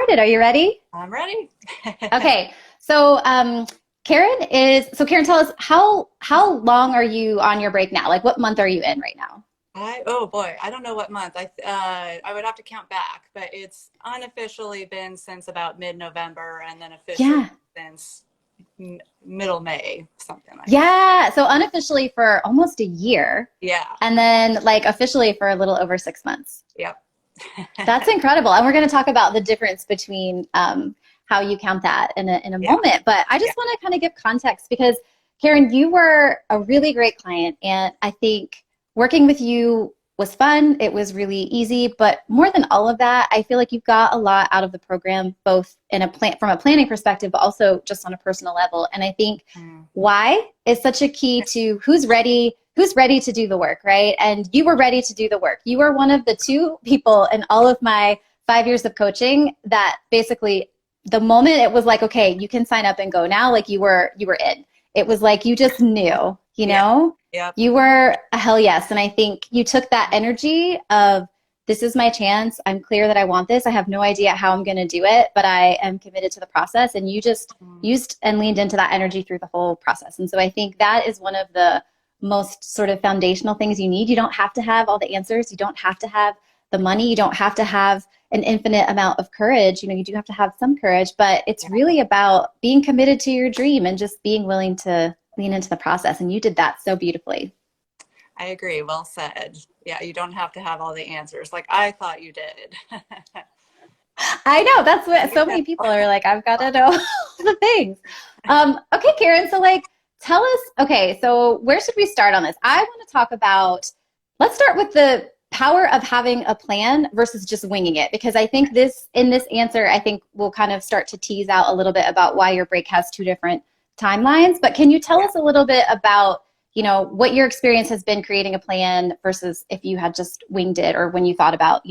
started. Are you ready? I'm ready. Okay. So, Karen, tell us how long are you on your break now? Like, what month are you in right now? Oh boy, I don't know what month. I would have to count back, but it's unofficially been since about mid-November, and then officially Yeah. since middle May, something like that. Yeah. So unofficially for almost a year, Yeah. and then like officially for a little over 6 months. Yep. That's incredible. And we're going to talk about the difference between how you count that in a Yeah. moment. But I Yeah. just want to kind of give context because, Karen, you were a really great client. And I think working with you was fun. It was really easy. But more than all of that, I feel like you got a lot out of the program, both in a plan from a planning perspective, but also just on a personal level. And I think Mm. why is such a key to who's ready to do the work, right? And you were ready to do the work. You were one of the two people in all of my 5 years of coaching that basically the moment it was like, okay, you can sign up and go now, like you were in. It was like you just knew, Yeah. Yep. you were a hell yes. And I think you took that energy of this is my chance. I'm clear that I want this. I have no idea how I'm going to do it, but I am committed to the process. And you just Mm. used and leaned into that energy through the whole process. And so I think that is one of the most sort of foundational things you need. You don't have to have all the answers. You don't have to have the money. You don't have to have an infinite amount of courage. You do have to have some courage, but it's Yeah. really about being committed to your dream and just being willing to lean into the process. And you did that so beautifully. I agree. Well said. Yeah, you don't have to have all the answers like I thought you did. I know that's what You so know. many people are like, I've got to know all the things. Okay, Karen. So like, tell us, okay, so where should we start on this? I want to talk about, let's start with the power of having a plan versus just winging it. Because I think in this answer, I think we'll kind of start to tease out a little bit about why your break has two different timelines. But can you tell Yeah. us a little bit about, what your experience has been creating a plan versus if you had just winged it or when you thought about,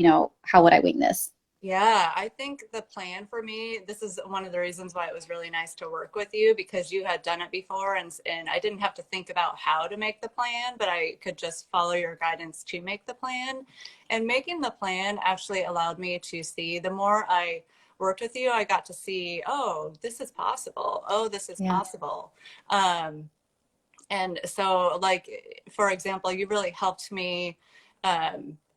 how would I wing this? Yeah, I think the plan for me, this is one of the reasons why it was really nice to work with you because you had done it before and I didn't have to think about how to make the plan, but I could just follow your guidance to make the plan. And making the plan actually allowed me to see the more I worked with you, I got to see, oh, this is possible. Oh, this is Yeah. possible. Um, and so, like, for example, you really helped me.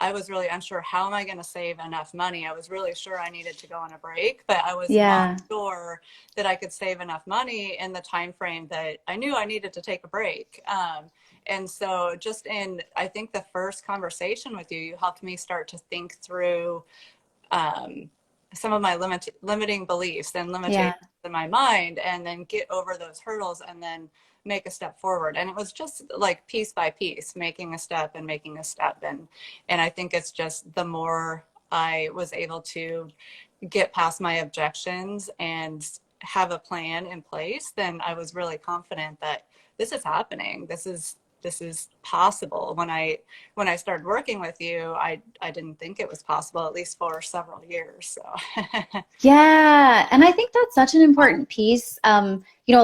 I was really unsure, how am I going to save enough money? I was really sure I needed to go on a break, but I was not Yeah. sure that I could save enough money in the time frame that I knew I needed to take a break. And so just in, I think the first conversation with you, you helped me start to think through um, some of my limiting beliefs and limitations Yeah. in my mind, and then get over those hurdles and then make a step forward. And it was just like piece by piece, making a step and making a step. And I think it's just the more I was able to get past my objections and have a plan in place, then I was really confident that this is happening. This is possible. When I started working with you, I didn't think it was possible, at least for several years. So Yeah. And I think that's such an important piece. A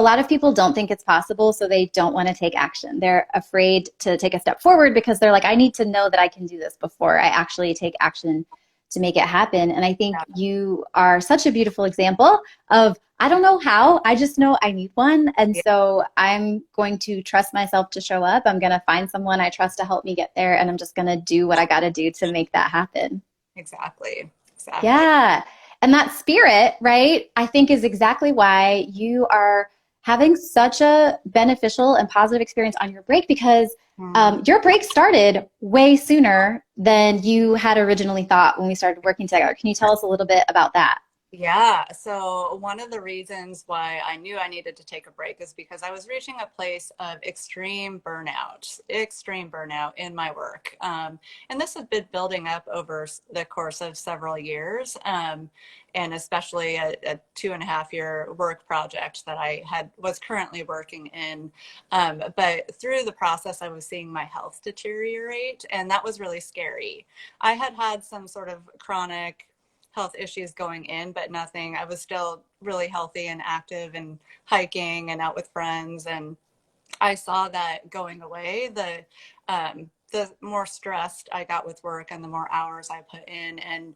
lot of people don't think it's possible, so they don't want to take action. They're afraid to take a step forward because they're like, I need to know that I can do this before I actually take action to make it happen. And I think yeah, you are such a beautiful example of, I don't know how, I just know I need one. And yeah, so I'm going to trust myself to show up. I'm going to find someone I trust to help me get there. And I'm just going to do what I got to do to make that happen. exactly, exactly. Yeah. And that spirit, right, I think is exactly why you are having such a beneficial and positive experience on your break because Hmm. your break started way sooner than you had originally thought when we started working together. Can you tell us a little bit about that? Yeah. So one of the reasons why I knew I needed to take a break is because I was reaching a place of extreme burnout in my work. And this has been building up over the course of several years. And especially a 2.5 year work project that was currently working in. But through the process, I was seeing my health deteriorate, and that was really scary. I had some sort of chronic health issues going in, but nothing. I was still really healthy and active and hiking and out with friends. And I saw that going away. the more stressed I got with work and the more hours I put in. And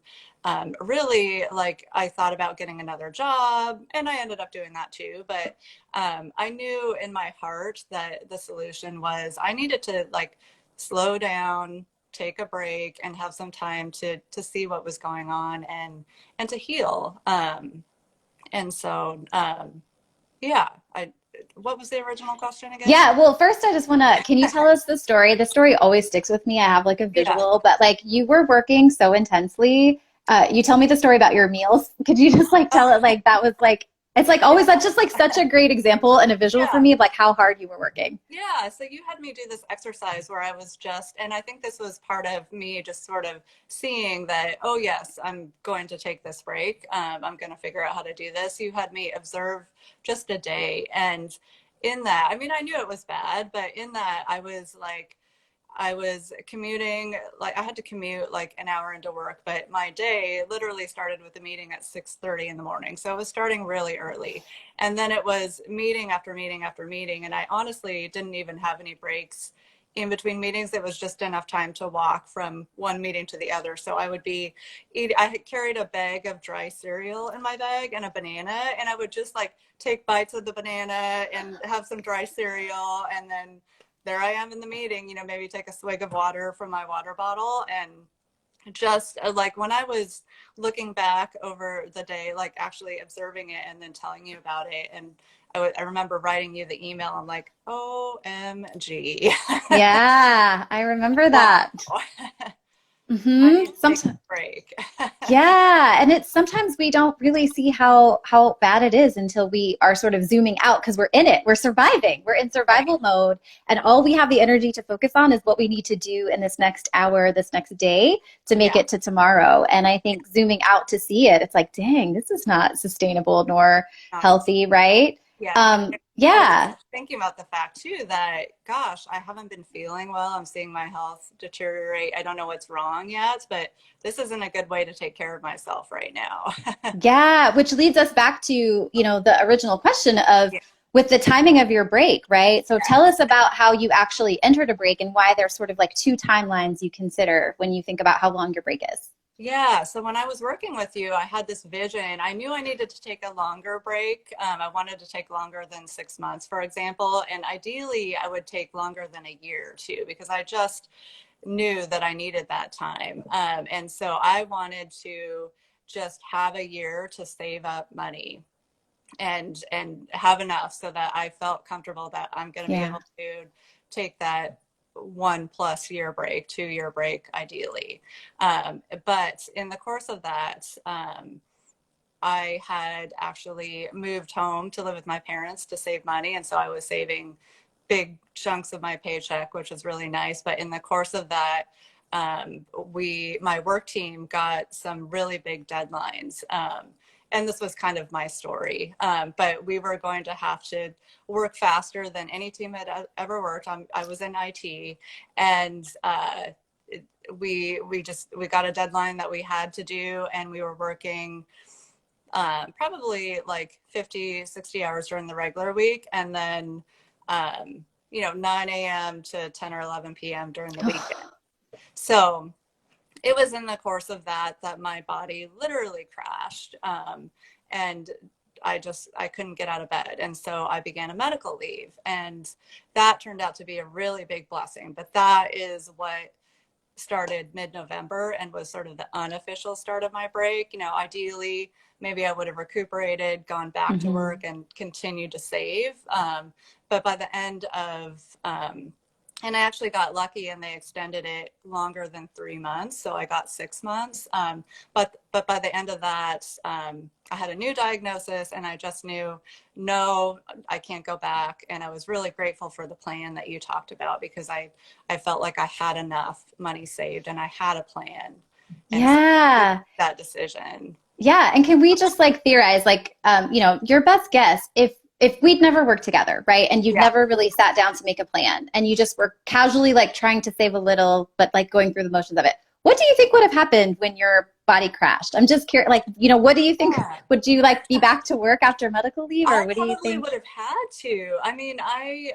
really, like, I thought about getting another job, and I ended up doing that too. But I knew in my heart that the solution was I needed to like slow down, take a break, and have some time to see what was going on and to heal. And so yeah, I what was the original question again? Yeah, well, first I just want to, can you tell us the story? The story always sticks with me. I have like a Yeah. visual, but like you were working so intensely. You tell me the story about your meals. Could you just like tell it like that was like, it's like always, that's just like such a great example and a visual for Yeah. me of like how hard you were working. Yeah, so you had me do this exercise where I was just, and I think this was part of me just sort of seeing that, oh, yes, I'm going to take this break. I'm going to figure out how to do this. You had me observe just a day. And in that, I mean, I knew it was bad, but in that, I was like, I was commuting, like I had to commute like an hour into work, but my day literally started with a meeting at 6:30 in the morning. So it was starting really early. And then it was meeting after meeting after meeting. And I honestly didn't even have any breaks in between meetings. It was just enough time to walk from one meeting to the other. So I would be eating, I had carried a bag of dry cereal in my bag and a banana, and I would just like take bites of the banana and have some dry cereal, and then there I am in the meeting, you know, maybe take a swig of water from my water bottle. And just like when I was looking back over the day, like actually observing it and then telling you about it. And I remember writing you the email. I'm like, OMG. Yeah, I remember Wow. that. I Mm-hmm. need to take a Sometimes. break. Yeah, and it's sometimes we don't really see how bad it is until we are sort of zooming out because we're in it. We're surviving. We're in Right. survival mode, and all we have the energy to focus on is what we need to do in this next hour, this next day to make Yeah. it to tomorrow. And I think zooming out to see it, it's like, dang, this is not sustainable nor Not healthy, right? Yeah. I was Yeah. thinking about the fact too that, gosh, I haven't been feeling well. I'm seeing my health deteriorate. I don't know what's wrong yet, but this isn't a good way to take care of myself right now. Yeah, which leads us back to, the original question of Yeah. with the timing of your break, right? So tell us about how you actually entered a break and why there's sort of like two timelines you consider when you think about how long your break is. Yeah, so when I was working with you, I had this vision. I knew I needed to take a longer break. I wanted to take longer than 6 months, for example. And ideally, I would take longer than a year too, because I just knew that I needed that time. And so I wanted to just have a year to save up money and have enough so that I felt comfortable that I'm going to be Yeah. able to take that 1+ year break, 2 year break, ideally. But in the course of that, I had actually moved home to live with my parents to save money. And so I was saving big chunks of my paycheck, which was really nice. But in the course of that, my work team got some really big deadlines. And this was kind of my story. But we were going to have to work faster than any team had ever worked. I was in IT, and we got a deadline that we had to do, and we were working probably like 50, 60 hours during the regular week, and then 9 a.m. to 10 or 11 p.m. during the weekend. So it was in the course of that my body literally crashed. And I couldn't get out of bed. And so I began a medical leave. And that turned out to be a really big blessing. But that is what started mid-November and was sort of the unofficial start of my break. Ideally, maybe I would have recuperated, gone back to Hmm. work, and continued to save. But by the end of, and I actually got lucky and they extended it longer than 3 months. So I got 6 months. But by the end of that, I had a new diagnosis and I just knew, no, I can't go back. And I was really grateful for the plan that you talked about because I felt like I had enough money saved and I had a plan. And so Yeah. that decision. Yeah, and can we just like theorize, like, your best guess if we'd never worked together, right, and you'd Yeah. never really sat down to make a plan, and you just were casually like trying to save a little, but like going through the motions of it, what do you think would have happened when your body crashed? I'm just curious, like, what do you think? Yeah. Would you like be back to work after medical leave, I or what do you probably think? would have had to. I mean, I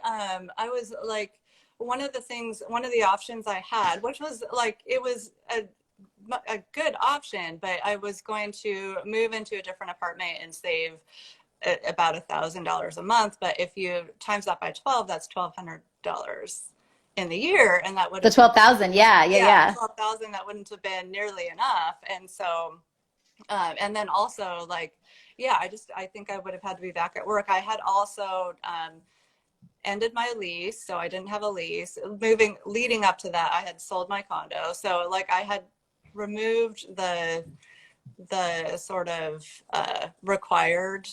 was like one of the options I had, which was like, it was a good option, but I was going to move into a different apartment and save about $1,000 a month. But if you times that by 12, that's $1,200 in the year. And that would The have been, 12,000. Yeah. Yeah. yeah, Yeah. 12,000, that wouldn't have been nearly enough. And so, and then also like, yeah, I think I would have had to be back at work. I had also, ended my lease, so I didn't have a lease. Leading up to that, I had sold my condo. So like I had removed the sort of required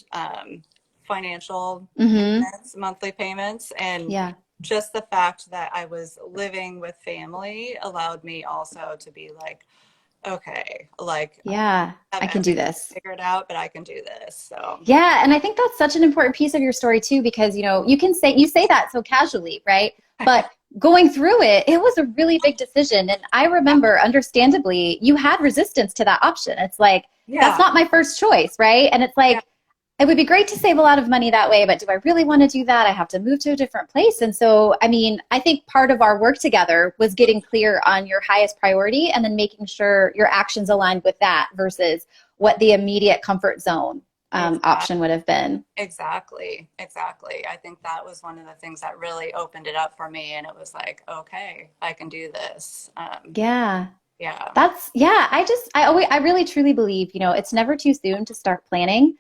financial Mm-hmm. payments, monthly payments, and Yeah. just the fact that I was living with family allowed me also to be like, okay, like Yeah. I have I can do everything this. figured out, but I can do this. So Yeah, and I think that's such an important piece of your story too, because you say that so casually, right? But going through it, it was a really big decision. And I remember, understandably, you had resistance to that option. It's like, that's yeah, not my first choice, right? And it's yeah, like, it would be great to save a lot of money that way, but do I really want to do that? I have to move to a different place. And so, I mean, I think part of our work together was getting clear on your highest priority and then making sure your actions aligned with that versus what the immediate comfort zone exactly. option would have been. Exactly, exactly. I think that was one of the things that really opened it up for me, and it was like, okay, I can do this. Yeah. Yeah, I really truly believe, it's never too soon to start planning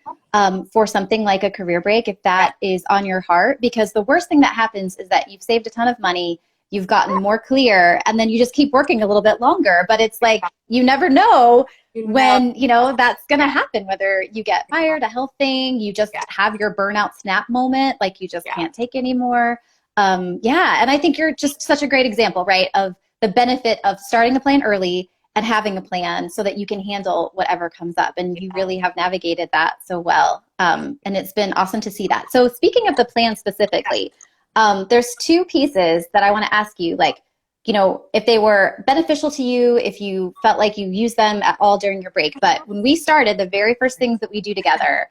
for something like a career break if yeah, that is on your heart, because the worst thing that happens is that you've saved a ton of money, you've gotten more clear, and then you just keep working a little bit longer. But it's like, you never know you know, when, that's going to yeah, happen, whether you get fired, a health thing, you just yeah, have your burnout snap moment, like you just yeah, can't take anymore. Yeah. And I think you're just such a great example, right, of the benefit of starting a plan early and having a plan so that you can handle whatever comes up. And you yeah, really have navigated that so well. And it's been awesome to see that. So, speaking of the plan specifically, there's two pieces that I want to ask you. Like, if they were beneficial to you, if you felt like you used them at all during your break. But when we started, the very first things that we do together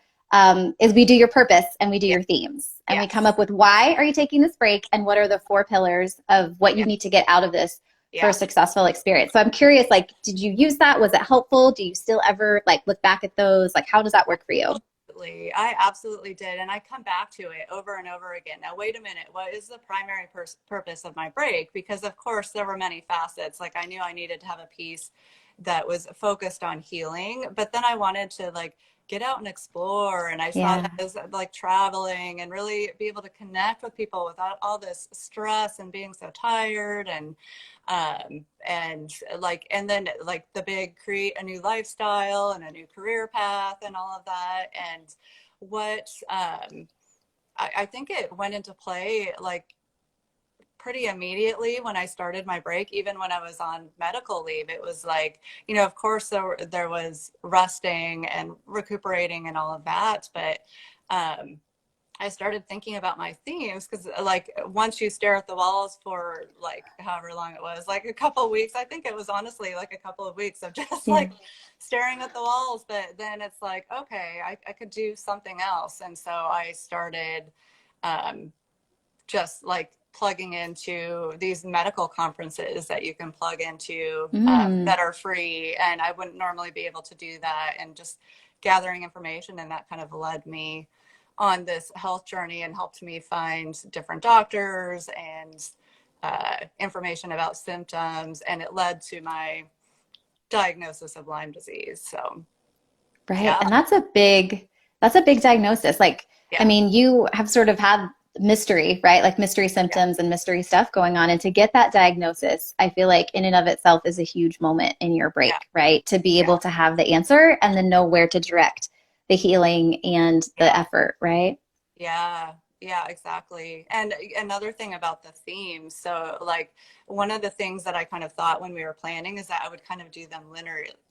is we do your purpose and we do yeah, your themes. And we come yes, up with why are you taking this break and what are the four pillars of what you yeah, need to get out of this for a yeah. successful experience. So I'm curious, like, did you use that? Was it helpful? Do you still ever like look back at those? Like, how does that work for you? Absolutely. I absolutely did. And I come back to it over and over again. Now, wait a minute. What is the primary purpose of my break? Because, of course, there were many facets. Like, I knew I needed to have a piece that was focused on healing, but then I wanted to, like, get out and explore. And I saw Yeah. that as like traveling and really be able to connect with people without all this stress and being so tired. And like, and then like the big create a new lifestyle and a new career path and all of that. And what I think it went into play like pretty immediately when I started my break. Even when I was on medical leave, it was like, of course there was resting and recuperating and all of that, but um I started thinking about my themes because, like, once you stare at the walls for like however long it was, like a couple of weeks, I think it was honestly like a couple of weeks of just Yeah. like staring at the walls. But then it's like, okay, I could do something else. And so I started um, just like plugging into these medical conferences that you can plug into Mm. that are free. And I wouldn't normally be able to do that. And just gathering information. And that kind of led me on this health journey and helped me find different doctors and information about symptoms. And it led to my diagnosis of Lyme disease. So, Right. yeah, And that's a big diagnosis. Like, I yeah, mean, you have sort of had mystery, right? Like mystery yeah, symptoms and mystery stuff going on. And to get that diagnosis, I feel like in and of itself is a huge moment in your yeah, break, right? To be yeah, able to have the answer and then know where to direct the healing and the yeah. effort, right? Yeah, yeah, exactly. And another thing about the theme, so like one of the things that I kind of thought when we were planning is that I would kind of do them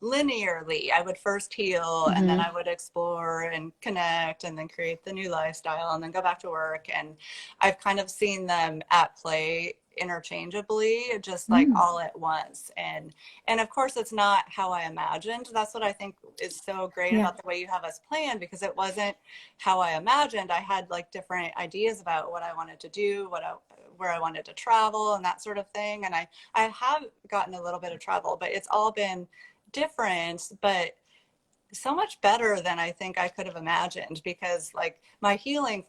linearly. I would first heal and then Hmm. I would explore and connect and then create the new lifestyle and then go back to work. And I've kind of seen them at play interchangeably, just like Mm. all at once. And of course it's not how I imagined. That's what I think is so great Yeah. about the way you have us planned, because it wasn't how I imagined. I had like different ideas about what I wanted to do, where I wanted to travel and that sort of thing. And I have gotten a little bit of travel, but it's all been different, but so much better than I think I could have imagined, because like my healing,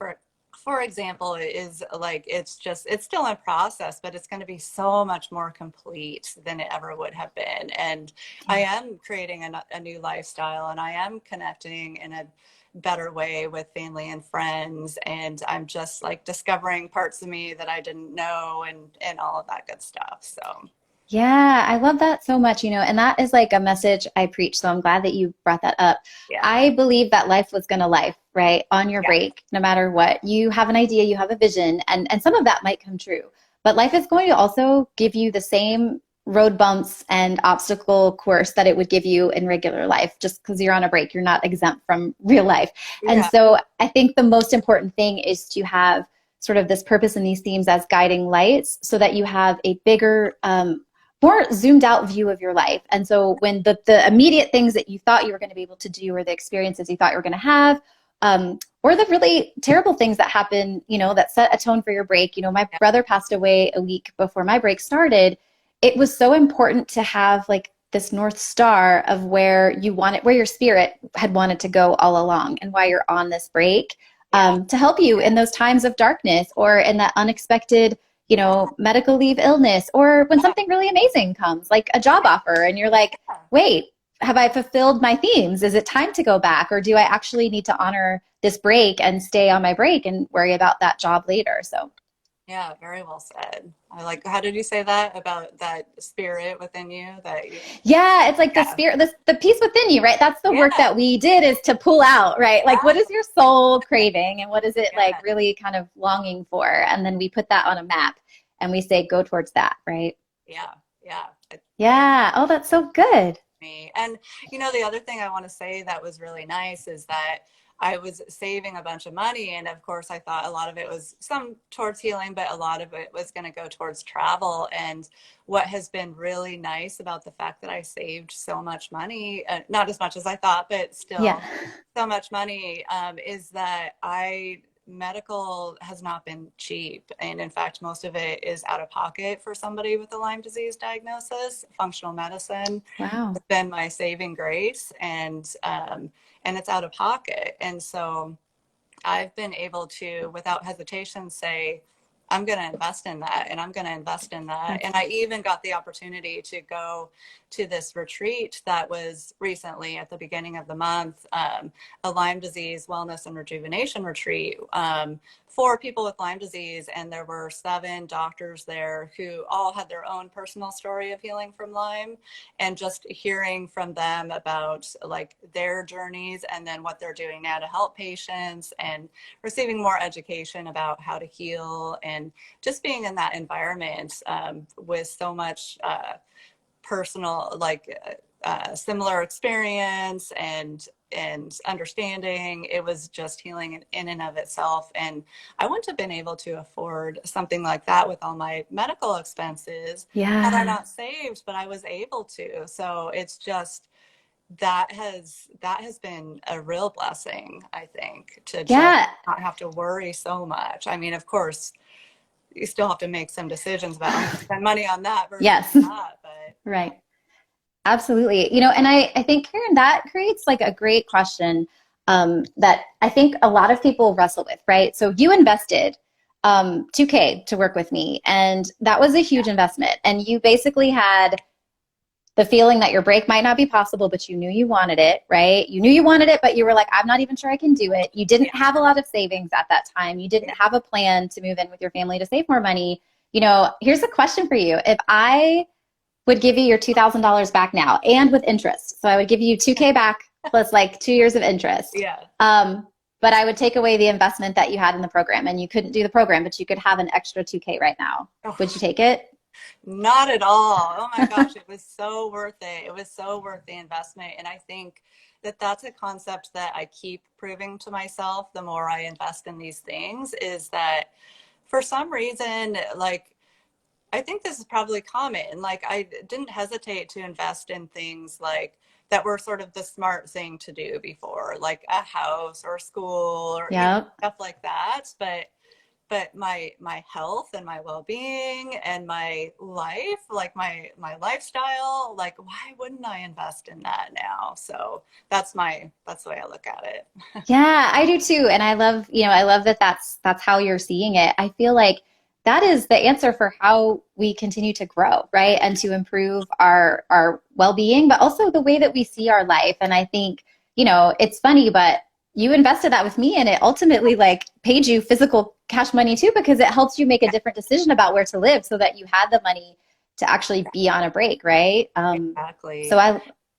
for example, is like, it's still in process, but it's going to be so much more complete than it ever would have been. And I Yeah. am creating a new lifestyle, and I am connecting in a better way with family and friends, and I'm just like discovering parts of me that I didn't know, and all of that good stuff. So Yeah, I love that so much, and that is like a message I preach. So I'm glad that you brought that up. yeah, I believe that life was going to life, right? On your yeah, break, no matter what. You have an idea, you have a vision, and some of that might come true. But life is going to also give you the same road bumps and obstacle course that it would give you in regular life. Just because you're on a break, you're not exempt from real life. And yeah, so I think the most important thing is to have sort of this purpose and these themes as guiding lights so that you have a bigger more zoomed out view of your life. And so when the immediate things that you thought you were going to be able to do, or the experiences you thought you were going to have, or the really terrible things that happen, that set a tone for your break. My yeah, brother passed away a week before my break started. It was so important to have like this North Star of where your spirit had wanted to go all along, and why you're on this break, yeah, to help you in those times of darkness, or in that unexpected yeah, medical leave, illness, or when yeah, something really amazing comes, like a job offer, and you're like, yeah. wait, have I fulfilled my themes? Is it time to go back? Or do I actually need to honor this break and stay on my break and worry about that job later? So, Yeah, very well said. I like, how did you say that about that spirit within you that you, yeah, it's like the yeah, spirit, the peace within you, right? That's the work yeah, that we did, is to pull out, right? Like, what is your soul craving, and what is it like yeah, really kind of longing for? And then we put that on a map and we say, go towards that, right? yeah, yeah. Yeah, Yeah. Oh, that's so good. me. And the other thing I want to say that was really nice is that I was saving a bunch of money, and of course I thought a lot of it was some towards healing, but a lot of it was going to go towards travel. And what has been really nice about the fact that I saved so much money, not as much as I thought, but Yeah. still so much money, is that I medical has not been cheap. And in fact, most of it is out of pocket for somebody with a Lyme disease diagnosis. Functional medicine Wow. has been my saving grace, and it's out of pocket. And so I've been able to, without hesitation, say, I'm going to invest in that, and I'm going to invest in that. That's And I even got the opportunity to go to this retreat that was recently at the beginning of the month, a Lyme disease wellness and rejuvenation retreat, for people with Lyme disease. And there were 7 doctors there who all had their own personal story of healing from Lyme, and just hearing from them about like their journeys and then what they're doing now to help patients, and receiving more education about how to heal, and just being in that environment, with so much personal, like similar experience and understanding. It was just healing in and of itself. And I wouldn't have been able to afford something like that with all my medical expenses had I yeah. not saved, but I was able to. So it's just, that has been a real blessing, I think, to just Yeah. not have to worry so much. I mean, of course, you still have to make some decisions about, I'm going to spend money on that versus Yes. that, but Right. Absolutely. And I think, Karen, that creates like a great question, that I think a lot of people wrestle with, right? So you invested 2K to work with me, and that was a yeah, huge investment. And you basically had the feeling that your break might not be possible, but you knew you wanted it, right? You knew you wanted it, but you were like, I'm not even sure I can do it. You yeah, didn't have a lot of savings at that time. You didn't yeah, have a plan to move in with your family to save more money. Here's a question for you. If I would give you your $2,000 back now, and with interest, so I would give you 2K back plus like 2 years of interest. yeah. But I would take away the investment that you had in the program, and you couldn't do the program, but you could have an extra 2K right now. Would you Oh, take it? not at all. Oh my gosh, it was so worth it. It was so worth the investment. And I think that that's a concept that I keep proving to myself the more I invest in these things, is that for some reason, like, I think this is probably common. Like, I didn't hesitate to invest in things like that were sort of the smart thing to do before, like a house or school or Yep. stuff like that. but my health and my well-being and my life, like my lifestyle, like why wouldn't I invest in that now? So that's the way I look at it. Yeah, I do too. And I love, I love that that's how you're seeing it. I feel like that is the answer for how we continue to grow, right? And to improve our well-being, but also the way that we see our life. And I think, it's funny, but you invested that with me and it ultimately like paid you physical cash money too, because it helps you make a different decision about where to live so that you had the money to actually be on a break, right? So Exactly.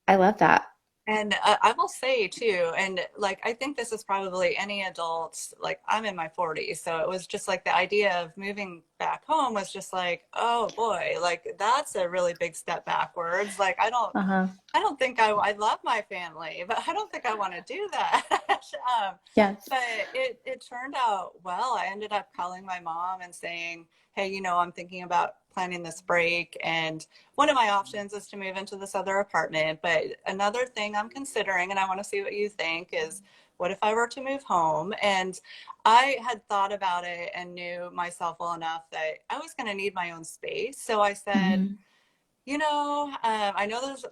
I love that. And I will say too, and like I think this is probably any adult's, like I'm in my 40s, so it was just like the idea of moving back home was just like, oh boy, like that's a really big step backwards. Like Uh-huh. I don't think I love my family, but I don't think I want to do that. um, Yes. but it turned out well. I ended up calling my mom and saying, hey, I'm thinking about planning this break, and one of my options is to move into this other apartment. But another thing I'm considering, and I want to see what you think, is what if I were to move home? And I had thought about it and knew myself well enough that I was going to need my own space. So I said, Hmm. I know there's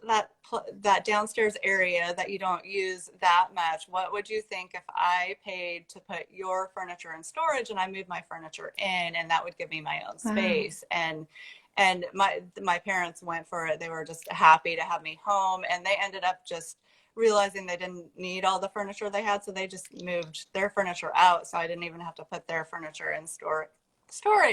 that downstairs area that you don't use that much. What would you think if I paid to put your furniture in storage and I moved my furniture in, and that would give me my own Wow. space? And my parents went for it. They were just happy to have me home, and they ended up just realizing they didn't need all the furniture they had, so they just moved their furniture out, so I didn't even have to put their furniture in storage.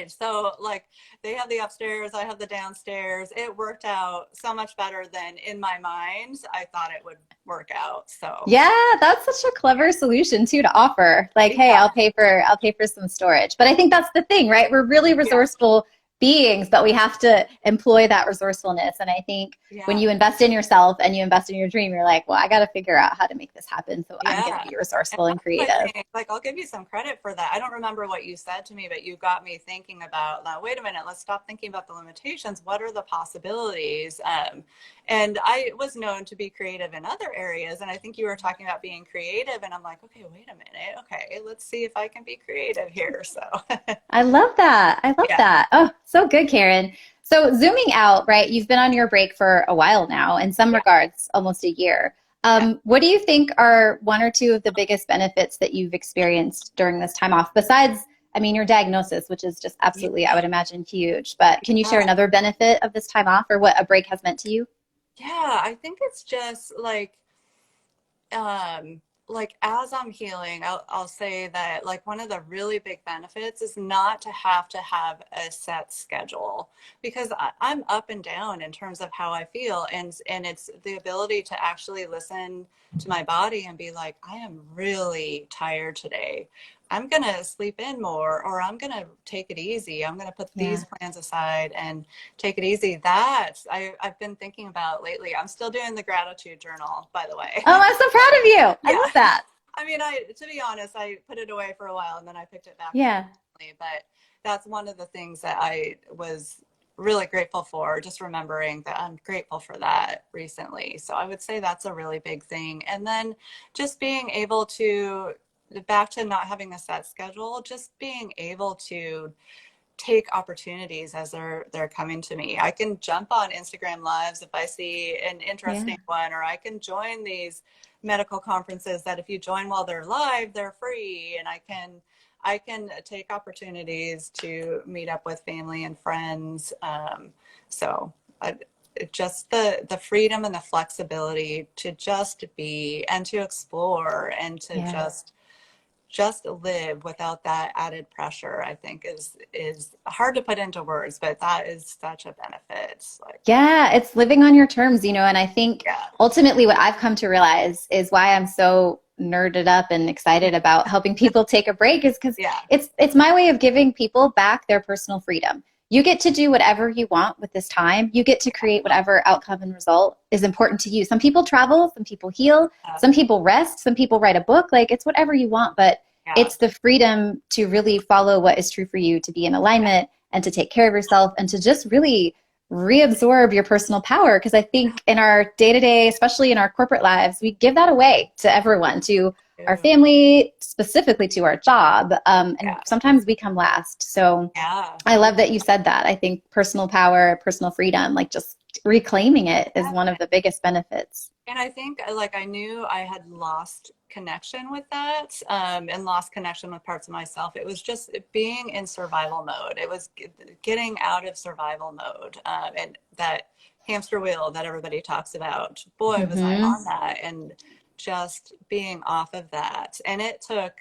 So like they have the upstairs, I have the downstairs. It worked out so much better than in my mind I thought it would work out. So Yeah, that's such a clever solution too to offer. Like, hey, yeah, I'll pay for some storage. But I think that's the thing, right? We're really yeah, resourceful beings, but we have to employ that resourcefulness. And I think when yeah, you invest in yourself and you invest in your dream, you're like, well, I got to figure out how to make this happen. So I'm going to yeah. be And resourceful and that's what I creative. think. Like, I'll give you some credit for that. I don't remember what you said to me, but you got me thinking about, now, wait a minute, let's stop thinking about the limitations. What are the possibilities? And I was known to be creative in other areas. And I think you were talking about being creative. And I'm like, okay, wait a minute. Okay, let's see if I can be creative here. So, I love that. I love yeah. that. Oh, so good, Karen. So zooming out, right? You've been on your break for a while now, in some Yeah. regards, almost a year. Yeah. What do you think are one or two of the biggest benefits that you've experienced during this time off? Besides, I mean, your diagnosis, which is just absolutely, I would imagine, huge. But can you share Yeah. another benefit of this time off or what a break has meant to you? Yeah. I think it's just like as I'm healing, I'll say that like one of the really big benefits is not to have a set schedule, because I'm up and down in terms of how I feel, and it's the ability to actually listen to my body and be like, I am really tired today. I'm gonna sleep in more, or I'm gonna take it easy. I'm gonna put Yeah. these plans aside and take it easy. That I've been thinking about lately. I'm still doing the gratitude journal, by the way. Oh, I'm so proud of you. I Yeah. love that. I mean, to be honest, I put it away for a while and then I picked it back up Yeah. recently. But that's one of the things that I was really grateful for, just remembering that I'm grateful for that recently. So I would say that's a really big thing. And then just being able to, back to not having a set schedule, just being able to take opportunities as they're coming to me. I can jump on Instagram lives if I see an Yeah. interesting one, or I can join these medical conferences that if you join while they're live, they're free, and I can take opportunities to meet up with family and friends. So I, just the freedom and the flexibility to just be and to explore and to Yeah. just live without that added pressure, I think is hard to put into words, but that is such a benefit. Like, Yeah, it's living on your terms, and I think yeah, ultimately what I've come to realize is why I'm so nerded up and excited about helping people take a break is because yeah, it's my way of giving people back their personal freedom. You get to do whatever you want with this time. You get to create whatever outcome and result is important to you. Some people travel, some people heal, uh, some people rest, some people write a book. Like it's whatever you want, but yeah, it's the freedom to really follow what is true for you, to be in alignment and to take care of yourself and to just really reabsorb your personal power. Because I think in our day-to-day, especially in our corporate lives, we give that away to everyone, to our family, specifically to our job. And Yeah. sometimes we come last. So Yeah. I love that you said that. I think personal power, personal freedom, like just reclaiming it is one of the biggest benefits. And I think like I knew I had lost connection with that, and lost connection with parts of myself. It was just being in survival mode. It was getting out of survival mode, and that hamster wheel that everybody talks about. Boy, was I Mm-hmm. on that, and just being off of that. And it took,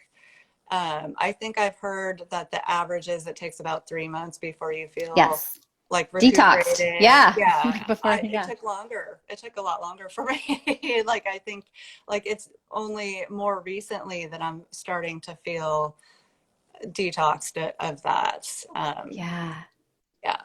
I think I've heard that the average is it takes about 3 months before you feel Yes. like Detoxed. recuperated. Yeah. Yeah, Before, it yeah. took longer. It took a lot longer for me. Like I think, like it's only more recently that I'm starting to feel detoxed of that. Yeah. Yeah,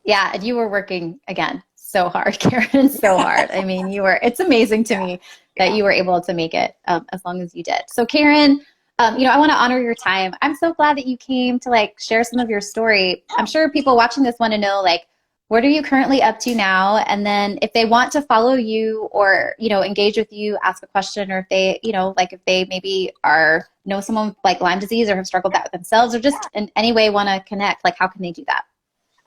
Yeah. And you were working again so hard, Karen, so hard. I mean, it's amazing to yeah, me that yeah. you were able to make it as long as you did. So, Karen, I want to honor your time. I'm so glad that you came to like share some of your story. I'm sure people watching this want to know, like, what are you currently up to now? And then if they want to follow you or, engage with you, ask a question, or if they, like if they maybe know someone with like Lyme disease or have struggled that with themselves or just in any way want to connect, like how can they do that?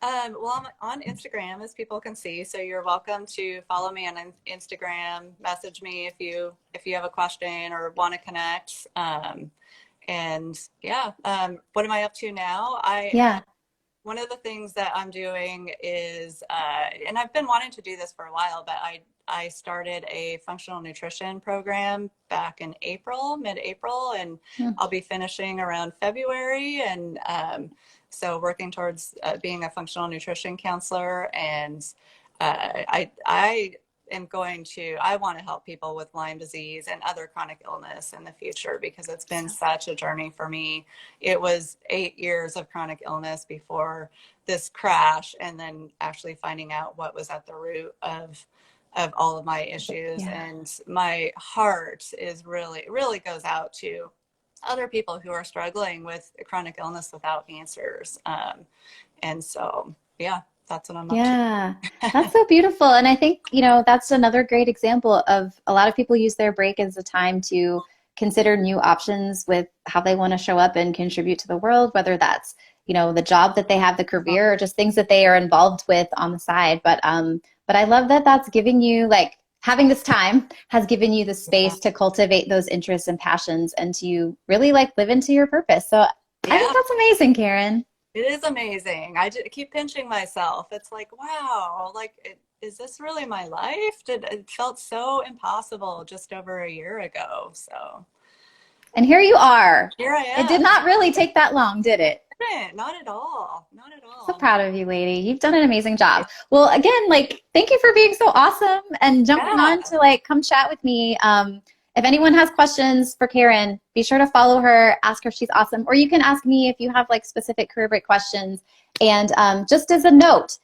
Well, I'm on Instagram, as people can see. So you're welcome to follow me on Instagram. Message me if you have a question or want to connect. And yeah, what am I up to now? Yeah. One of the things that I'm doing is, and I've been wanting to do this for a while, but I started a functional nutrition program back in mid-April, and Hmm. I'll be finishing around February. And so working towards being a functional nutrition counselor. And I I want to help people with Lyme disease and other chronic illness in the future because it's been such a journey for me. It was 8 years of chronic illness before this crash, and then actually finding out what was at the root of all of my issues. Yeah. And my heart is really goes out to other people who are struggling with chronic illness without answers. And so, yeah, that's what I'm up to. Yeah, that's so beautiful. And I think, that's another great example of a lot of people use their break as a time to consider new options with how they want to show up and contribute to the world, whether that's, the job that they have, the career, or just things that they are involved with on the side. But I love that that's giving you like having this time has given you the Yeah. space to cultivate those interests and passions and to really like live into your purpose. So I think Yeah. that's amazing, Karen. It is amazing. I just keep pinching myself. It's like, wow, is this really my life? It felt so impossible just over a year ago. So And here you are. here I It did am. not really take that long, did it? Not at all. Not at So all. proud of you, lady. You've done an amazing job. Well, again, like, thank you for being so awesome and jumping Yeah. on to like come chat with me. If anyone has questions for Karen, be sure to follow her, ask her if she's awesome, or you can ask me if you have like specific career break questions. And just as a note,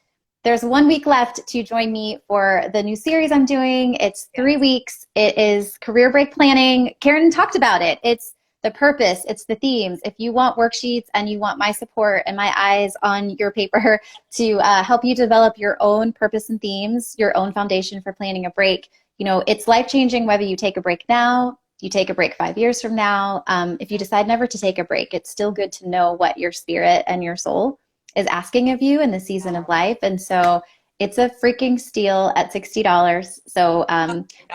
there's 1 week left to join me for the new series I'm doing. It's 3 weeks. It is career break planning. Karen talked about it. It's the purpose, it's the themes. If you want worksheets and you want my support and my eyes on your paper to help you develop your own purpose and themes, your own foundation for planning a break, it's life changing whether you take a break now, you take a break 5 years from now. If you decide never to take a break, it's still good to know what your spirit and your soul is asking of you in the season of life. And so it's a freaking steal at $60. So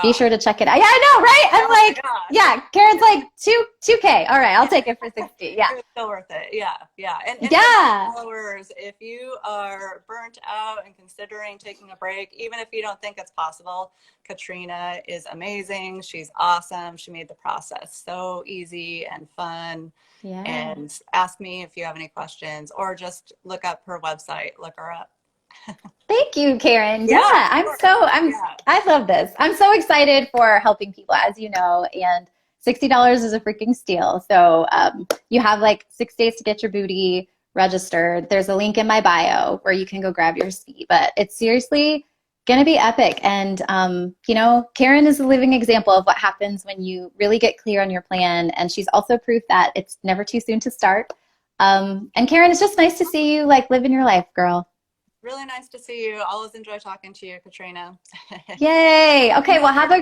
be sure to check it out. Yeah, I know, right? I'm like, yeah, Karen's like 2K. All right, I'll take it for 60. Yeah. It was still worth it. Yeah, yeah. And for Yeah. my followers, if you are burnt out and considering taking a break, even if you don't think it's possible, Katrina is amazing. She's awesome. She made the process so easy and fun. Yeah. And ask me if you have any questions, or just look up her website, look her up. Thank you, Karen. Yeah, Yeah, yeah. I love this. I'm so excited for helping people, as you know, and $60 is a freaking steal. So you have like 6 days to get your booty registered. There's a link in my bio where you can go grab your seat, but it's seriously going to be epic. And, Karen is a living example of what happens when you really get clear on your plan. And she's also proof that it's never too soon to start. And Karen, it's just nice to see you like living your life, girl. Really nice to see you. Always enjoy talking to you, Katrina. Yay. Okay, well, have a